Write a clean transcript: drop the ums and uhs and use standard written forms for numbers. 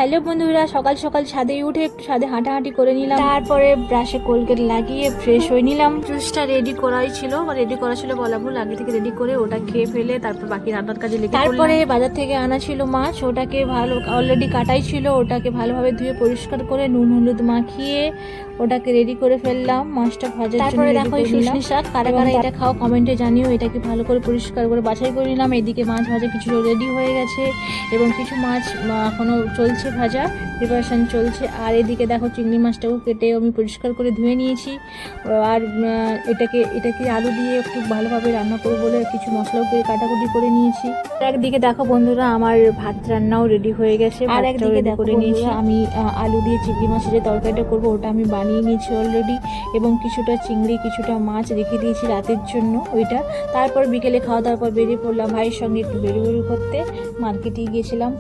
Hello বন্ধুরা, সকাল সকাল ছাদে উঠে একটু ছাদে হাঁটাহাঁটি করে নিলাম, তারপরে ব্রাশে কোলগেট লাগিয়ে ফ্রেশ হয়ে নিলাম। জুসটা রেডি করা ছিল বলা ভুল, আগে থেকে রেডি করে ওটা খেয়ে ফেলে তারপর বাকি রান্নার কাজে লেগে পড়লাম। তারপরে বাজার থেকে আনা ছিল মাছ, ওটাকে ভালো অলরেডি কাটাই ছিল, ওটাকে ভালোভাবে ধুয়ে পরিষ্কার করে নুন হলুদ মাখিয়ে ওটাকে রেডি করে ফেললাম মাছটা ভাজার জন্য। তারপরে দেখো এই শুশনি শাক, কারা কারা এটা খাও কমেন্টে জানিও। এটাকে ভালো করে পরিষ্কার করে বাছাই করে নিলাম। এদিকে মাছ ভাজা কিছু রেডি হয়ে গেছে এবং কিছু মাছ এখনো চলছে ভাজা, প্রিপারেশন চলছে। আর এদিকে দেখো চিংড়ি মাছটাও কেটে আমি পরিষ্কার করে ধুয়ে নিয়েছি। আর এটাকে আলু দিয়ে একটু ভালোভাবে রান্না করবো বলে কিছু মশলাও কাটাকুটি করে নিয়েছি। একদিকে দেখো বন্ধুরা আমার ভাত রান্নাও রেডি হয়ে গেছে, আর একদিকে করে নিয়েছি আমি আলু দিয়ে চিংড়ি মাছের যে তরকারিটা করবো ওটা আমি বানিয়ে নিয়েছি অলরেডি, এবং কিছুটা চিংড়ি কিছুটা মাছ রেখে দিয়েছি রাতের জন্য ওইটা। তারপর বিকেলে খাওয়া দাওয়ার পর বেরিয়ে পড়লাম ভাইয়ের সঙ্গে একটু বেরু করতে, মার্কেটে গিয়েছিলাম।